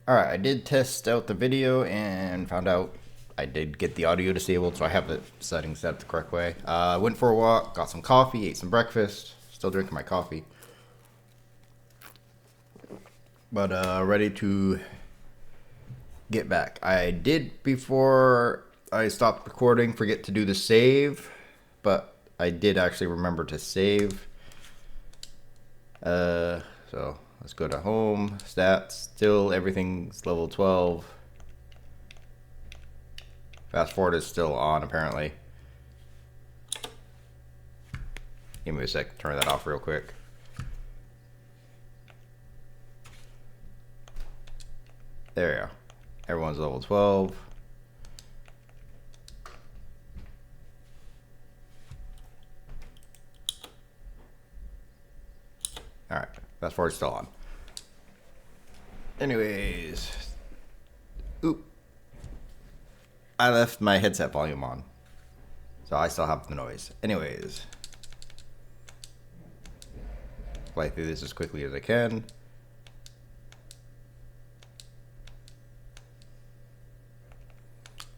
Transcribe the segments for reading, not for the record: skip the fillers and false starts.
Alright, I did test out the video and found out I did get the audio disabled, so I have the settings set up the correct way. Went for a walk, got some coffee, ate some breakfast, still drinking my coffee. But ready to get back. I did, before I stopped recording, forget to do the save, but I did actually remember to save. So let's go to home, stats, still everything's level 12. Fast forward is still on apparently. Give me a sec, turn that off real quick. There you go. Everyone's level 12. Alright, fast forward still on. Anyways. Oop. I left my headset volume on. So I still have the noise. Anyways. Play through this as quickly as I can.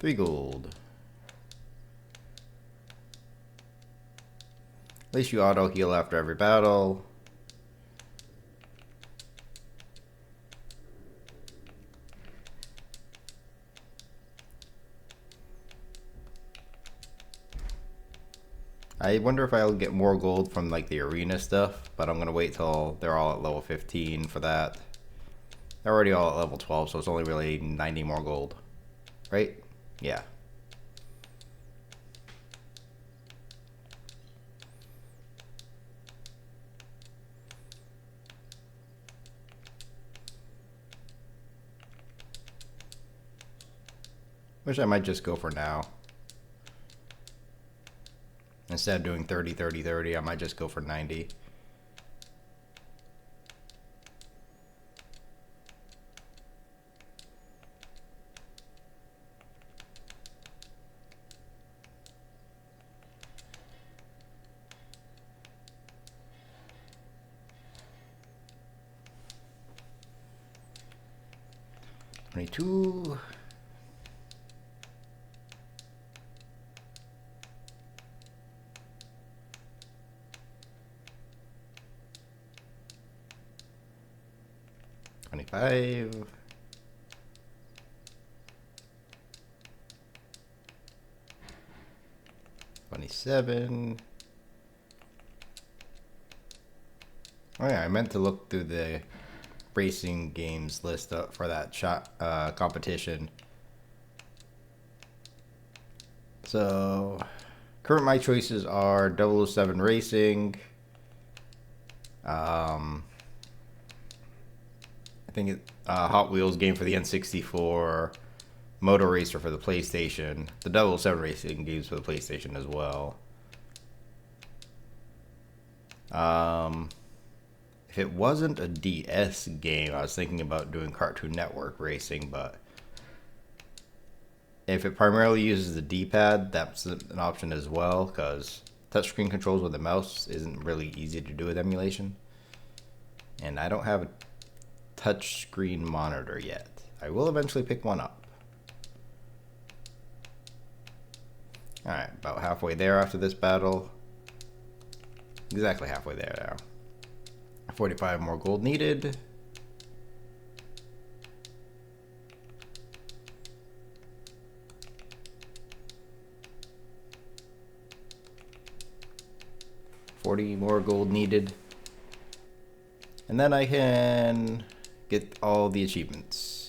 $3 gold. At least you auto heal after every battle. I wonder if I'll get more gold from like the arena stuff, but I'm gonna wait till they're all at level 15 for that. They're already all at level 12, so it's only really 90 more gold. Right? Yeah. Which I might just go for now. Instead of doing 30, 30, 30, I might just go for 90. $22. $25. $27. Oh yeah, I meant to look through the racing games list up for that shot competition. So current my choices are 007 Racing. I think Hot Wheels game for the N64, Motor Racer for the PlayStation, the 007 Racing games for the PlayStation as well. If it wasn't a DS game, I was thinking about doing Cartoon Network Racing, but if it primarily uses the D-pad, that's an option as well, because touchscreen controls with the mouse isn't really easy to do with emulation. And I don't have a touchscreen monitor yet. I will eventually pick one up. Alright, about halfway there after this battle. Exactly halfway there now. 45 more gold needed. $40 more gold needed. And then I can get all the achievements.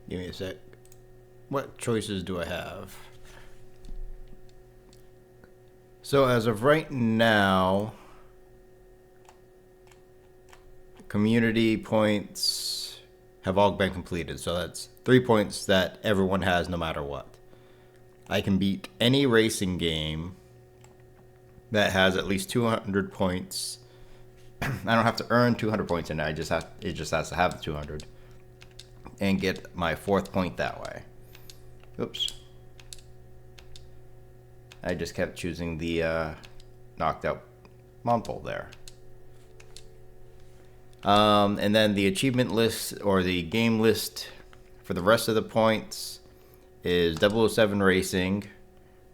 Give me a sec. What choices do I have? So as of right now, community points have all been completed. So that's 3 points that everyone has no matter what. I can beat any racing game that has at least 200 points. I don't have to earn 200 points in it. It just has to have the 200 and get my 4th point that way. Oops. I just kept choosing the knocked out Monpal there. And then the achievement list or the game list for the rest of the points is 007 Racing,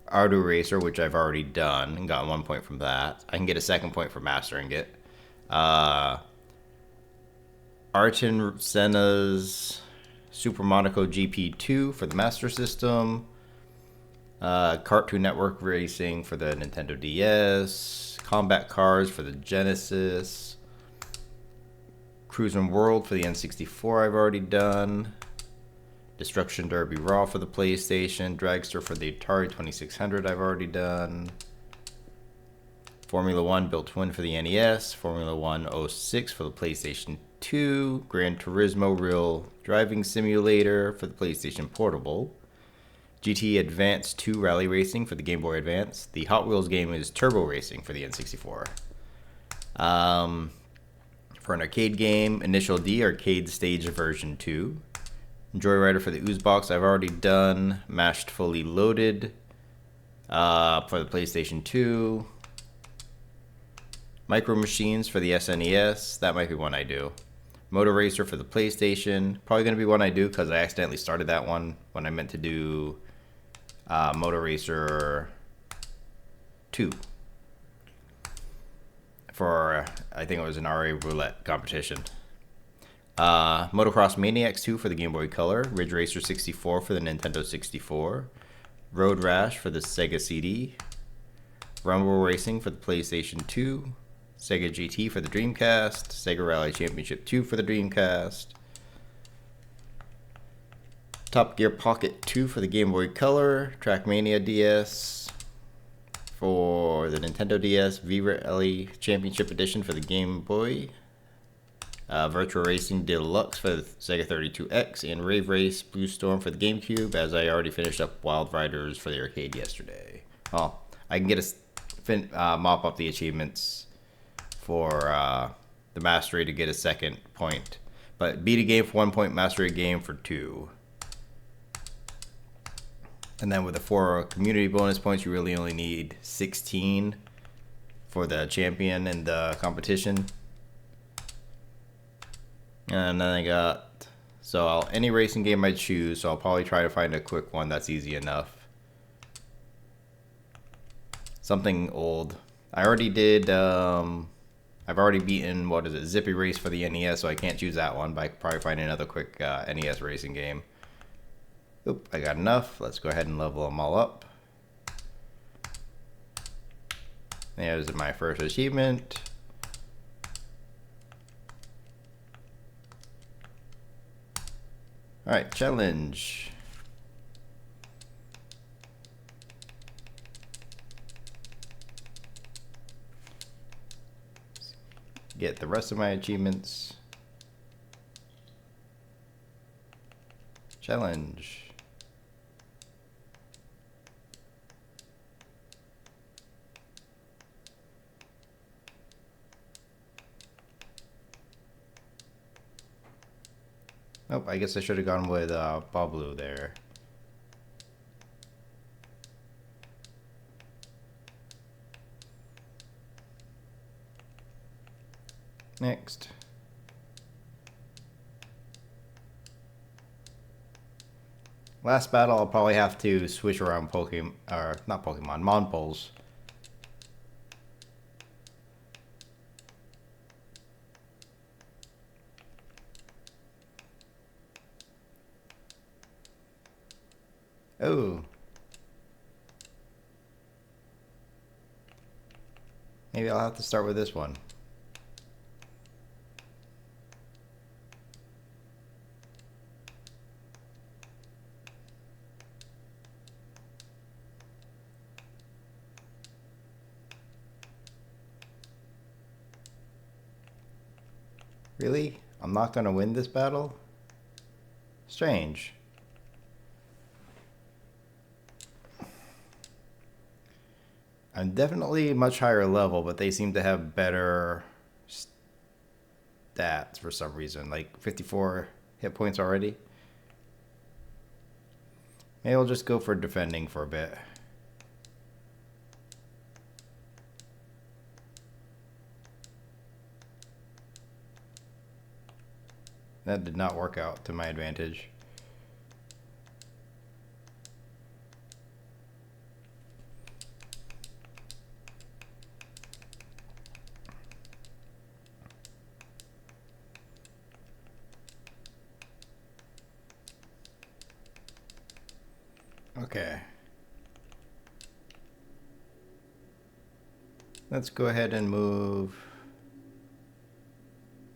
Ardu Racer, which I've already done and gotten 1 point from that. I can get a 2nd point for mastering it. Arten Senna's Super Monaco GP2 for the Master System. Cartoon Network Racing for the Nintendo DS. Combat Cars for the Genesis. Cruis'n World for the N64 I've already done. Destruction Derby Raw for the PlayStation. Dragster for the Atari 2600 I've already done. Formula 1 Built Twin for the NES. Formula 1 06 for the PlayStation 2. Gran Turismo Real Driving Simulator for the PlayStation Portable. GT Advance 2 Rally Racing for the Game Boy Advance. The Hot Wheels game is Turbo Racing for the N64. For an arcade game, Initial D Arcade Stage version 2. Joyrider for the Oozebox I've already done. Mashed Fully Loaded for the PlayStation 2. Micro Machines for the SNES. That might be one I do. Motor Racer for the PlayStation. Probably going to be one I do because I accidentally started that one when I meant to do Motor Racer 2. For, I think it was an RA Roulette competition. Motocross Maniacs 2 for the Game Boy Color. Ridge Racer 64 for the Nintendo 64. Road Rash for the Sega CD. Rumble Racing for the PlayStation 2. Sega GT for the Dreamcast. Sega Rally Championship 2 for the Dreamcast. Top Gear Pocket 2 for the Game Boy Color. Trackmania DS for the Nintendo DS. V-Rally Championship Edition for the Game Boy. Virtual Racing Deluxe for the Sega 32X. And Rave Race Blue Storm for the GameCube, as I already finished up Wild Riders for the arcade yesterday. Well, I can get mop up the achievements for the mastery to get a 2nd point. But beat a game for 1 point, mastery a game for 2. And then with the 4 community bonus points, you really only need 16 for the champion in the competition. And then I got, any racing game I choose, so I'll probably try to find a quick one that's easy enough. Something old. I already did, I've already beaten, Zippy Race for the NES, so I can't choose that one, but I could probably find another quick NES racing game. Oop, I got enough. Let's go ahead and level them all up. There's my first achievement. Alright, challenge. Get the rest of my achievements. Challenge. Nope, I guess I should have gone with Bob Blue there. Next. Last battle, I'll probably have to switch around Pokemon, or not Pokemon, Monpals. Oh. Maybe I'll have to start with this one. Really? I'm not gonna win this battle? Strange. I'm definitely much higher level, but they seem to have better stats for some reason. Like 54 hit points already. Maybe I'll just go for defending for a bit. That did not work out to my advantage. Okay. Let's go ahead and move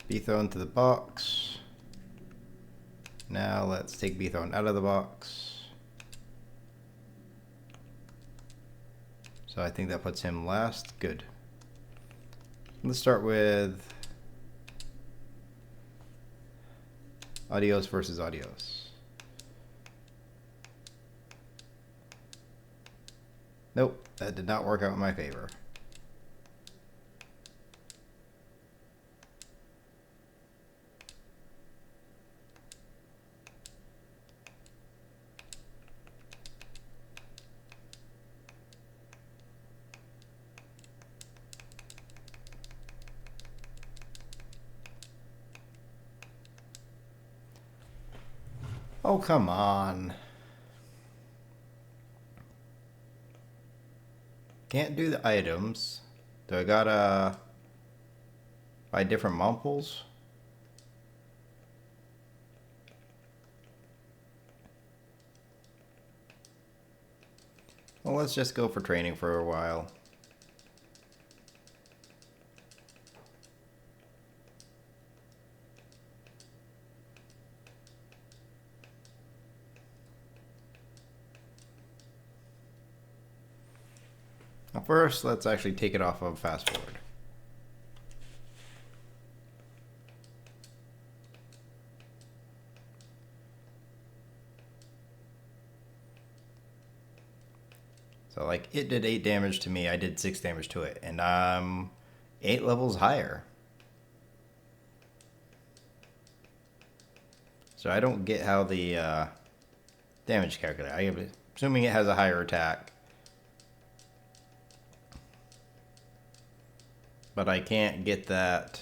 B-Thrown to the box. Now let's take B-Thrown out of the box. So I think that puts him last. Good. Let's start with Adios versus Adios. Nope, that did not work out in my favor. Oh, come on. Can't do the items. Do I gotta buy different Monpals? Well, let's just go for training for a while. Now first, let's actually take it off of fast forward. So like it did 8 damage to me, I did 6 damage to it, and I'm 8 levels higher. So I don't get how the damage calculator. I'm assuming it has a higher attack. But I can't get that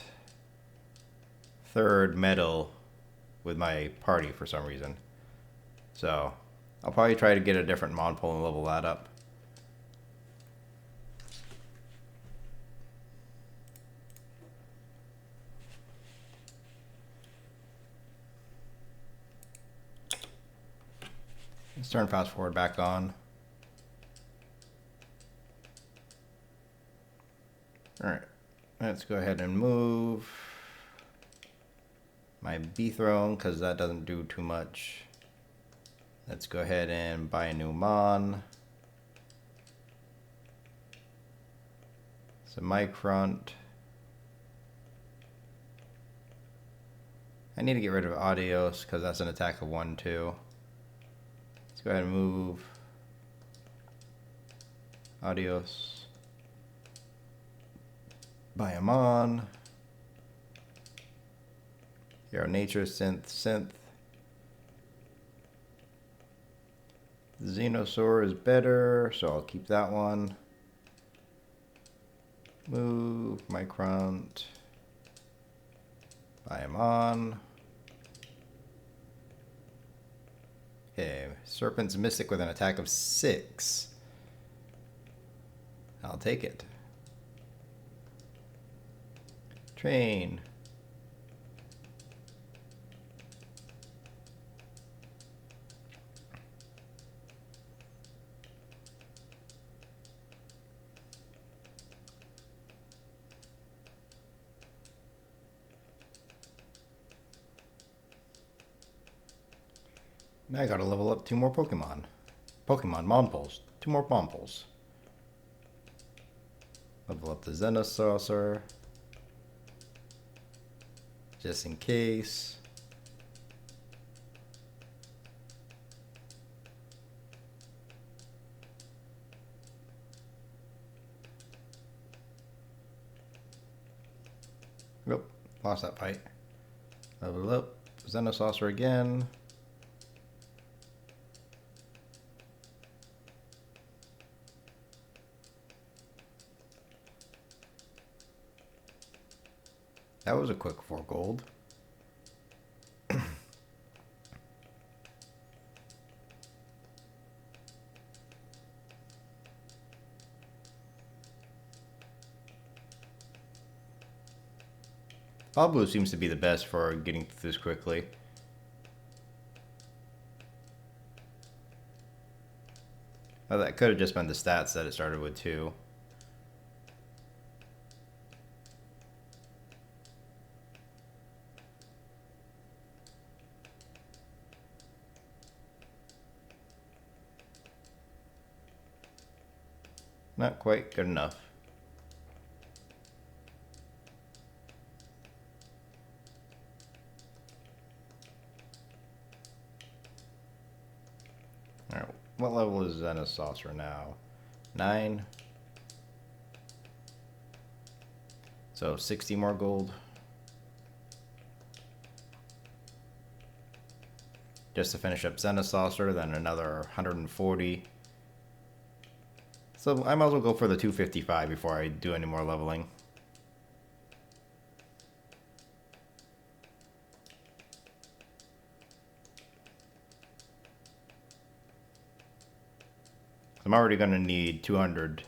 third medal with my party for some reason. So I'll probably try to get a different Monpal and level that up. Let's turn fast forward back on. Alright, let's go ahead and move my B-Throne because that doesn't do too much. Let's go ahead and buy a new Mon. Some Micront. I need to get rid of Adios because that's an attack of 1-2. Let's go ahead and move Adios. Buy a Mon. Hero Nature, Synth. Xenosaur is better, so I'll keep that one. Move Micront. Buy a Mon. Okay, Serpent's Mystic with an attack of 6. I'll take it. Train. Now I gotta level up 2 more Pokemon. Monpals. 2 more Monpals. Level up the Xenosaucer. Just in case. Nope, lost that fight. Level up. Xenosaucer again. That was a quick 4 gold. All blue seems to be the best for getting through this quickly. Oh, that could have just been the stats that it started with too. Not quite good enough. Alright, what level is Xenosaucer now? 9. So 60 more gold. Just to finish up Xenosaucer, then another 140. So I might as well go for the 255 before I do any more leveling. I'm already going to need 200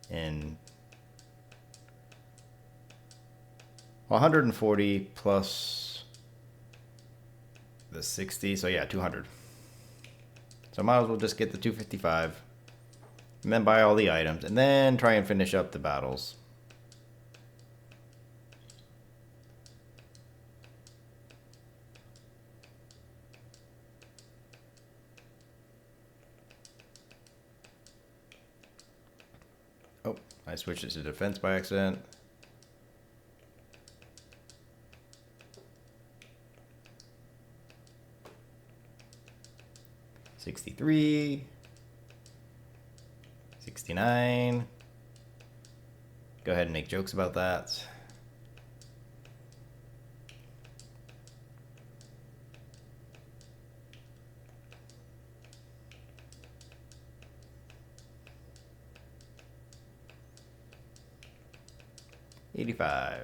in 140 plus the 60, so yeah, 200. So I might as well just get the 255 and then buy all the items and then try and finish up the battles. Oh, I switched it to defense by accident. $63, $69. Go ahead and make jokes about that. $85.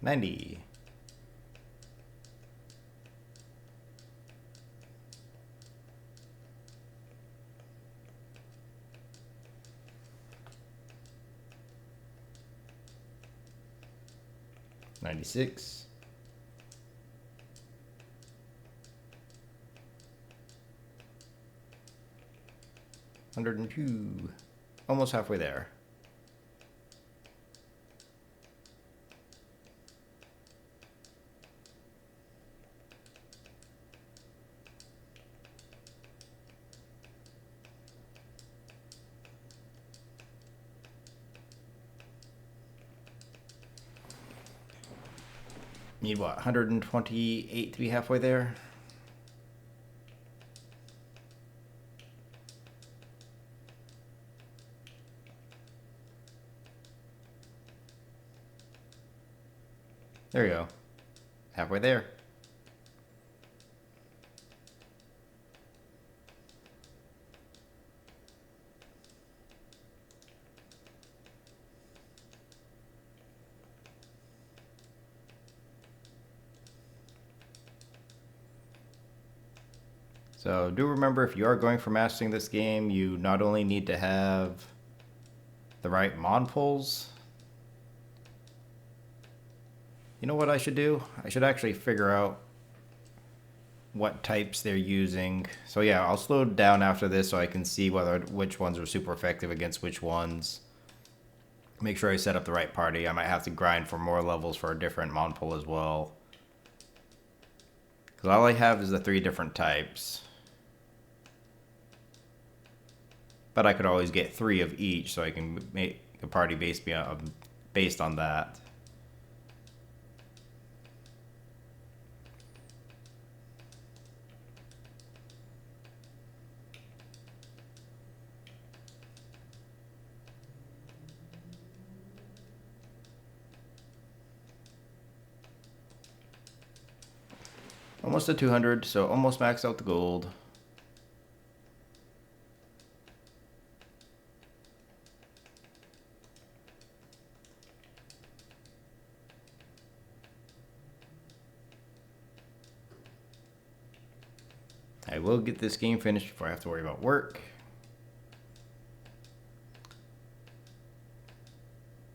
$90. $96. $102. Almost halfway there. Need what, 128 to be halfway there? There you go. Halfway there. So do remember, if you are going for mastering this game, you not only need to have the right Monpals. You know what I should do? I should actually figure out what types they're using. So yeah, I'll slow down after this so I can see which ones are super effective against which ones. Make sure I set up the right party. I might have to grind for more levels for a different Monpal as well. Because all I have is the 3 different types. But I could always get 3 of each, so I can make a party based on that. Almost at 200, so almost maxed out the gold. I will get this game finished before I have to worry about work.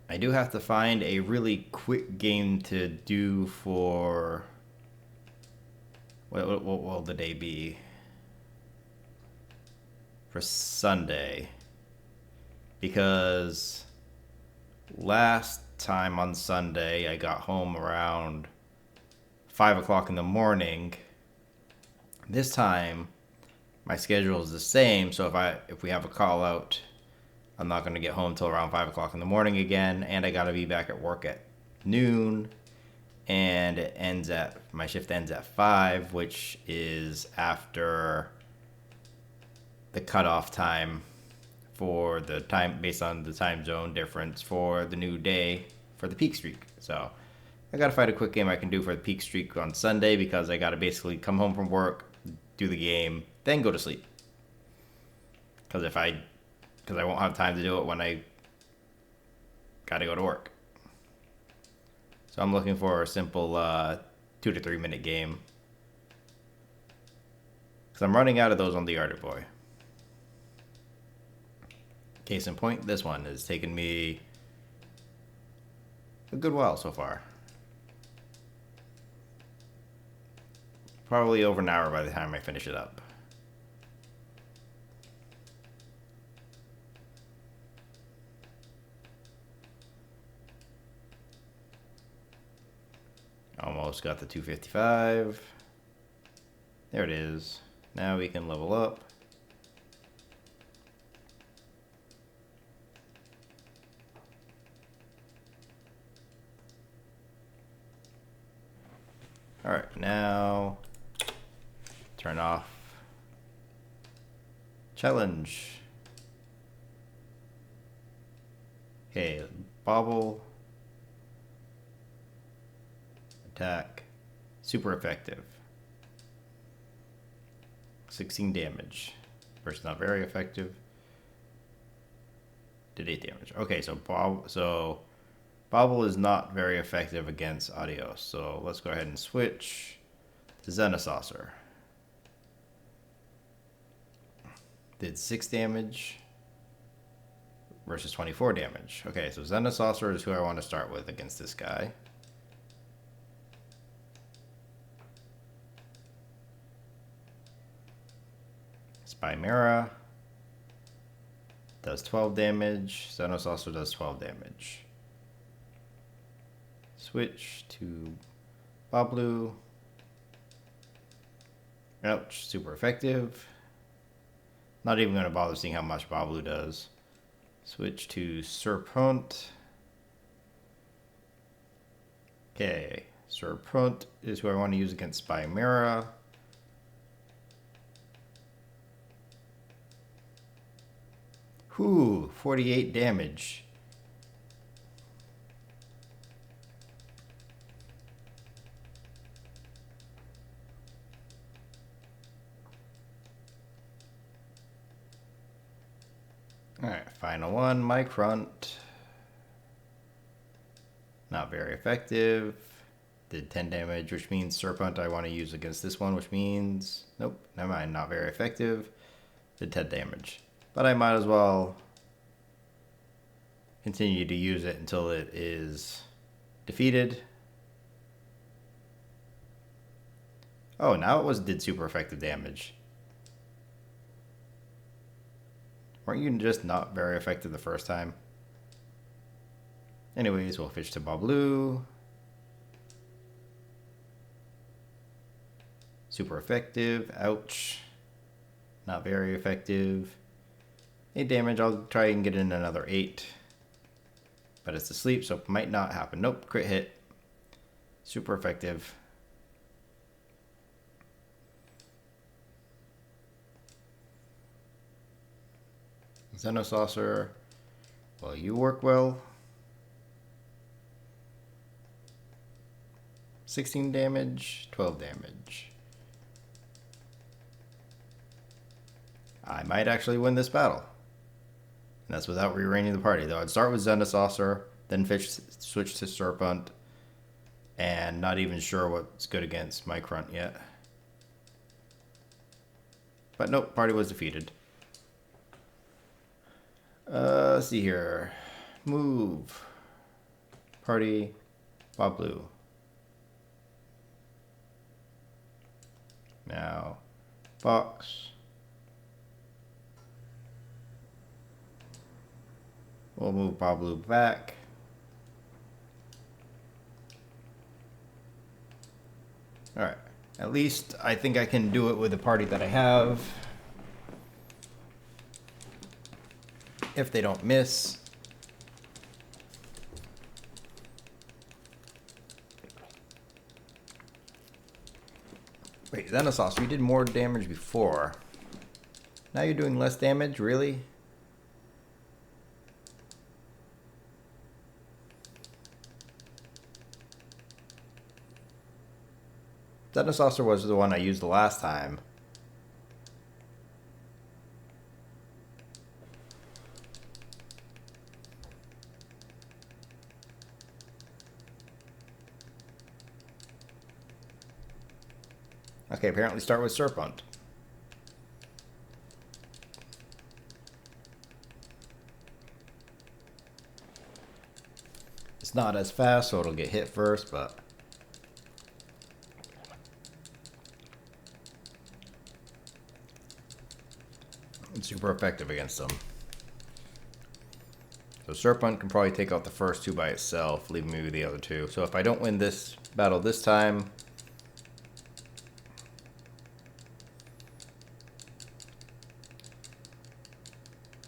I do have to find a really quick game to do for... What will the day be? For Sunday. Because last time on Sunday, I got home around 5 o'clock in the morning. This time, my schedule is the same, so if we have a call out, I'm not going to get home till around 5 o'clock in the morning again, and I got to be back at work at noon, and my shift ends at 5, which is after the cutoff time for the time, based on the time zone difference for the new day for the peak streak. So I got to find a quick game I can do for the peak streak on Sunday, because I got to basically come home from work, do the game, then go to sleep. Because I won't have time to do it when I gotta go to work. So I'm looking for a simple 2 to 3 minute game. Because I'm running out of those on the Arduboy. Case in point, this one has taken me a good while so far. Probably over an hour by the time I finish it up. Almost got the 255. There it is. Now we can level up. Alright, now turn off challenge. Okay, bobble. Attack. Super effective. 16 damage. Versus not very effective. Did 8 damage. Okay, so Bobble is not very effective against Adios. So let's go ahead and switch to Xenosaucer. Did 6 damage versus 24 damage. Okay, so Xenosaucer is who I want to start with against this guy. Spymera does 12 damage. Xenosaucer does 12 damage. Switch to Bablu. Ouch, super effective. Not even going to bother seeing how much Bablu does. Switch to Serpent. Okay, Serpent is who I want to use against Spymera. Whew, 48 damage. Alright, final one, Mike Runt. Not very effective. Did 10 damage, which means Serpent I want to use against this one, which means... Nope, never mind, not very effective. Did 10 damage. But I might as well continue to use it until it is defeated. Oh, now it did super effective damage. Weren't you just not very effective the first time? Anyways, we'll fish to Bablu. Super effective. Ouch. Not very effective. 8 damage. I'll try and get in another 8. But it's asleep, so it might not happen. Nope, crit hit. Super effective. Xenosaucer. Well, you work well. 16 damage, 12 damage. I might actually win this battle. And that's without rearranging the party, though. I'd start with Zendasaucer, then switch to Serpent, and not even sure what's good against Micrunt yet. But nope, party was defeated. Let's see here. Move. Party. Bob Blue. Now, box. We'll move Bob Blue back. Alright. At least I think I can do it with the party that I have. If they don't miss. Wait, Xenosauce, you did more damage before. Now you're doing less damage? Really? Xenosaucer was the one I used the last time. Okay, apparently start with Serpent. It's not as fast, so it'll get hit first, but... it's super effective against them. So Serpent can probably take out the first two by itself, leaving me with the other two. So if I don't win this battle this time...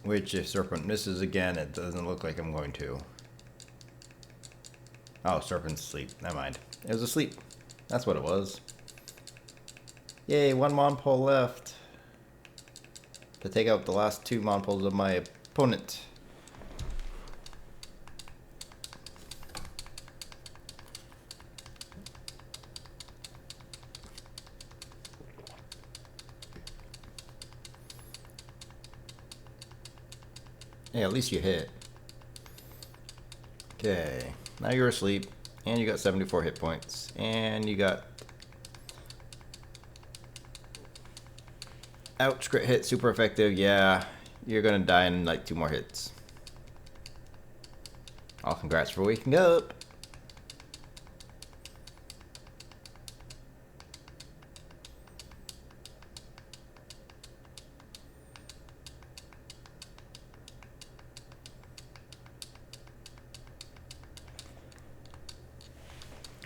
which, if Serpent misses again, it doesn't look like I'm going to. Oh, Serpent's asleep. Never mind. It was asleep. That's what it was. Yay, one Monpal left to take out the last two Monpals of my opponent. Hey, at least you hit. Okay, now you're asleep, and you got 74 hit points, and you got... ouch, crit hit, super effective. Yeah, you're gonna die in like 2 more hits. All congrats for waking up.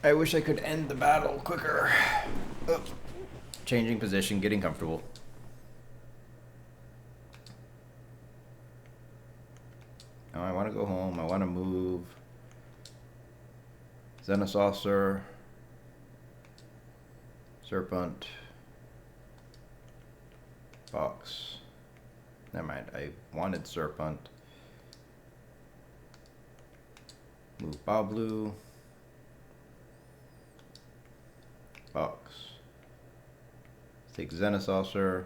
I wish I could end the battle quicker. Oops. Changing position, getting comfortable. Now I want to go home. I want to move. Xenosaucer. Serpent. Box. Never mind. I wanted Serpent. Move Bablu. Box. Take Xenosaucer.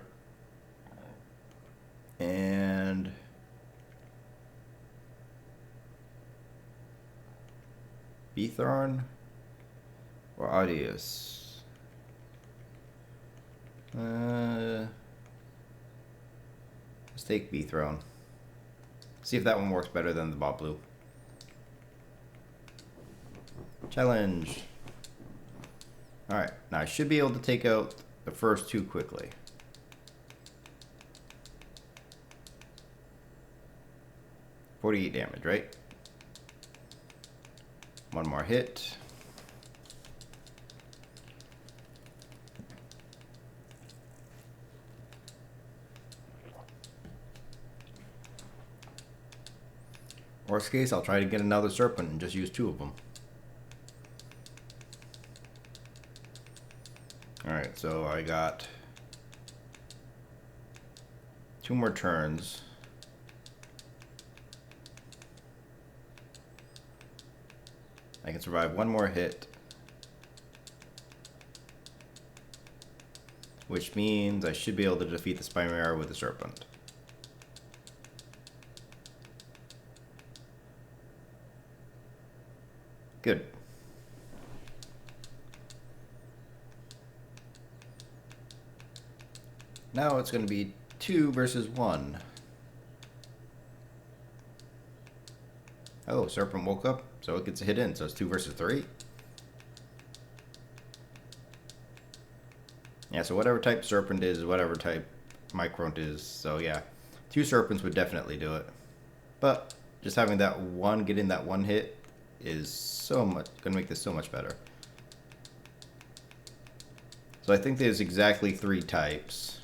And Beathorn or Audius? Let's take Beathorn. See if that one works better than the Bablu. Challenge. Alright, now I should be able to take out the first two quickly. $48 damage, right? One more hit. Worst case, I'll try to get another Serpent and just use 2 of them. Alright, so I got 2 more turns. I can survive 1 more hit which means I should be able to defeat the Spy Mirror with the Serpent. Good. Now it's going to be 2 versus 1. Oh, Serpent woke up, so it gets a hit in, so it's 2 versus 3. Yeah, so whatever type Serpent is, whatever type Micront is, so yeah. 2 Serpents would definitely do it. But just having that one, getting that one hit is so much, gonna make this so much better. So I think there's exactly 3 types.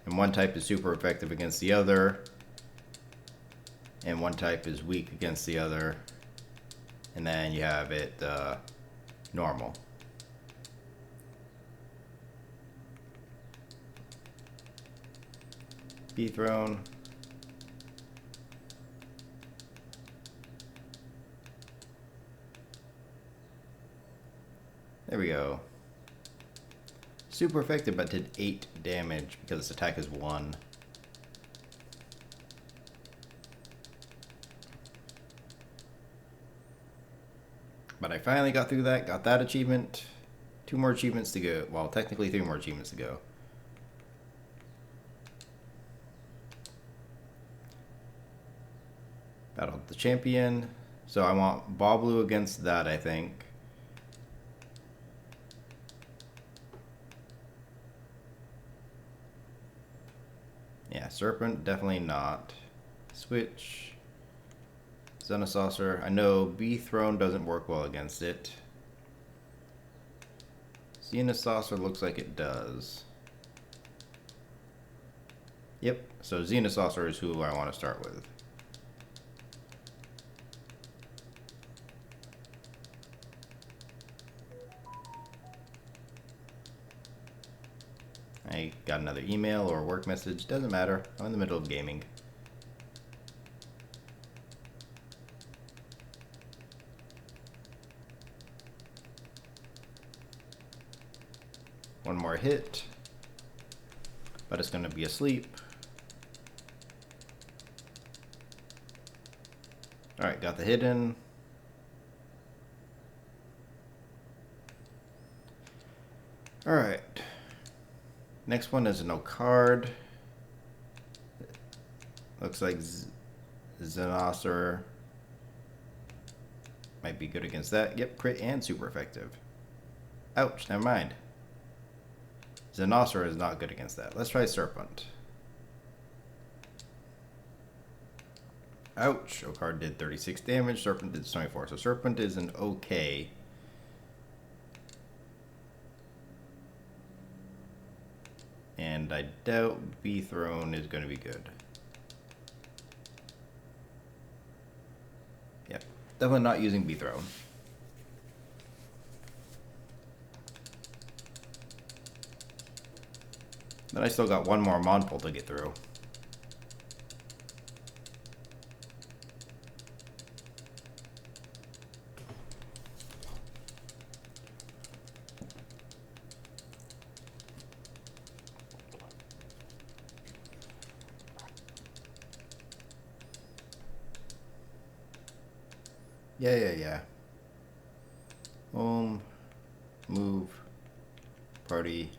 And one type is super effective against the other. And one type is weak against the other. And then you have it normal. Throne. There we go. Super effective, but did 8 damage because its attack is 1. But I finally got through that, got that achievement. 2 more achievements to go. Well, technically 3 more achievements to go. Battle the champion. So I want Boblu against that, I think. Yeah, Serpent, definitely not. Switch. Xenosaucer. I know B-Throne doesn't work well against it. Xenosaucer looks like it does. Yep, so Xenosaucer is who I want to start with. I got another email or work message, doesn't matter. I'm in the middle of gaming. One more hit, but it's going to be asleep. Alright, got the hit in. Alright. Next one is a no card. Looks like Xenosaucer might be good against that. Yep, crit and super effective. Ouch, never mind. Xenosaucer is not good against that. Let's try Serpent. Ouch, O-Card did 36 damage, Serpent did 24. So Serpent is an okay. And I doubt B-Throne is going to be good. Yep, definitely not using B-Throne. Then I still got one more Monpal to get through. Yeah. Move, party,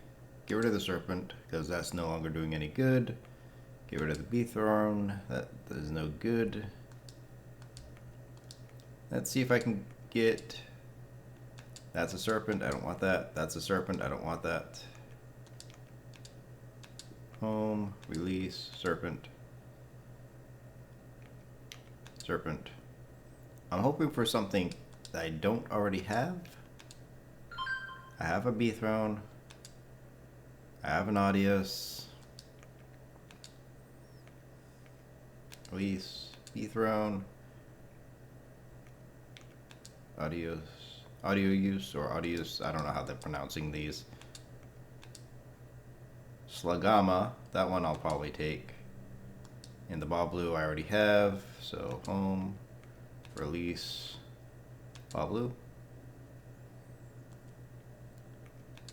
get rid of the Serpent, because that's no longer doing any good. Get rid of the B-Throne, that is no good. Let's see if I can get... That's a Serpent, I don't want that. That's a Serpent, I don't want that. Home, release, Serpent. Serpent. I'm hoping for something that I don't already have. I have a B-Throne. I have an Audius. Release, B-Throne. Audio use or Audius. I don't know how they're pronouncing these. Slagama. That one I'll probably take. And the Boblu I already have. So home. Release Boblu.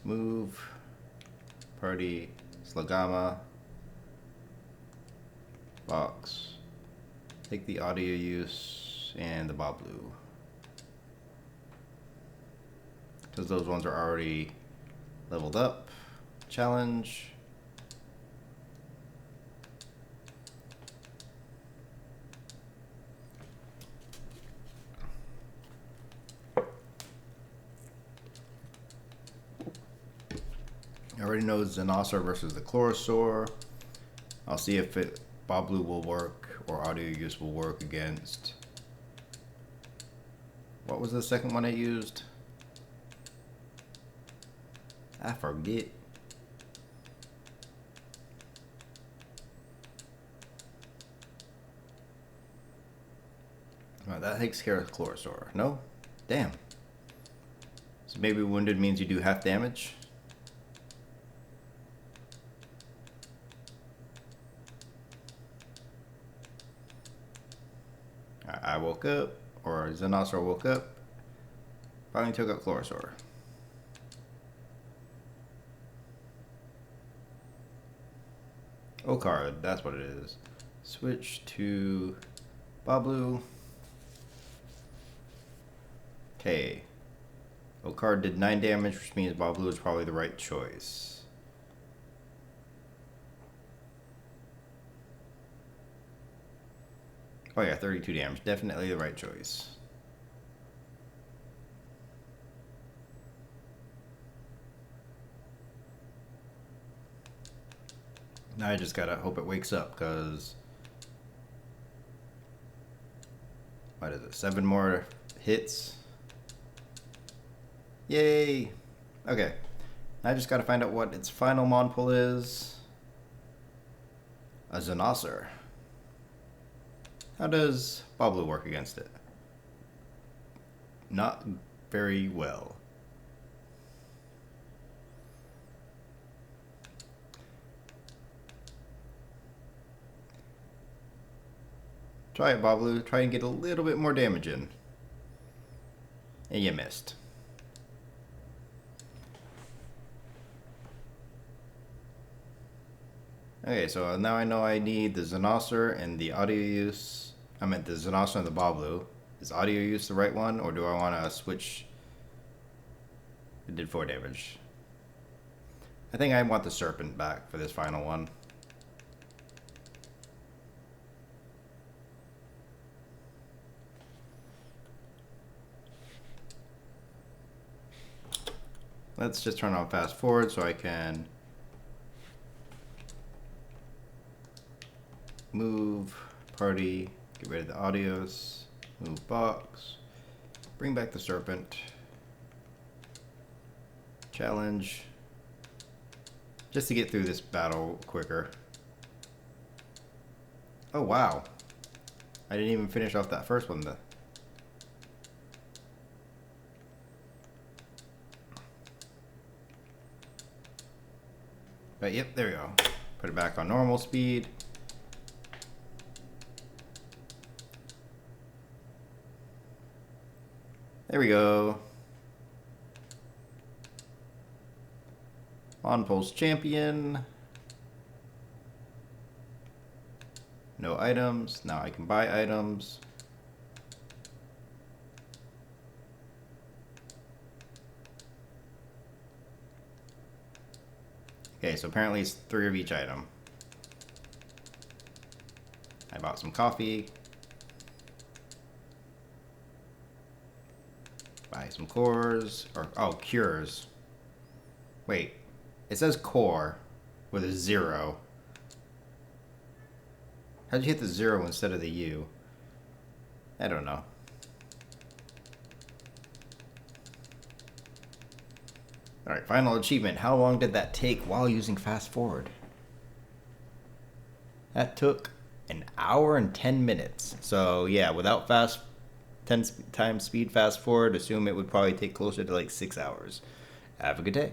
Move party, Slagama, box. Take the audio use and the Bablu, because those ones are already leveled up. Challenge. I already know Xenosaur versus the Chlorosaur. I'll see if Bablu will work or audio use will work against. What was the second one I used? I forget. Oh, that takes care of Chlorosaur. No? Damn. So maybe wounded means you do half damage? I woke up, or Xenosaur woke up, finally took out Chlorosaur. O-card, that's what it is. Switch to Bablu. Okay. O-card did 9 damage, which means Bablu is probably the right choice. Oh yeah, 32 damage. Definitely the right choice. Now I just gotta hope it wakes up, because... what is it? 7 more hits? Yay! Okay. I just gotta find out what its final Monpal is. A Xenosaur. How does Bablu work against it? Not very well. Try it, Bablu. Try and get a little bit more damage in. And you missed. Okay, so now I know I need the Xenosaur and the audio use. I meant the Xenosaur and the Bablu. Is audio use the right one, or do I want to switch? It did 4 damage. I think I want the Serpent back for this final one. Let's just turn on fast forward so I can move party, get rid of the audios, move box, bring back the Serpent, challenge, just to get through this battle quicker. Oh wow, I didn't even finish off that first one though. But yep, there we go. Put it back on normal speed. There we go. Monpals champion. No items. Now I can buy items. Okay, so apparently it's 3 of each item. I bought some coffee. Buy some cores, or, oh, cures. Wait, it says core with a 0. How'd you hit the 0 instead of the U? I don't know. Alright, final achievement. How long did that take while using fast forward? That took 1 hour and 10 minutes. So yeah, without 10 times speed fast forward, assume it would probably take closer to like 6 hours. Have a good day.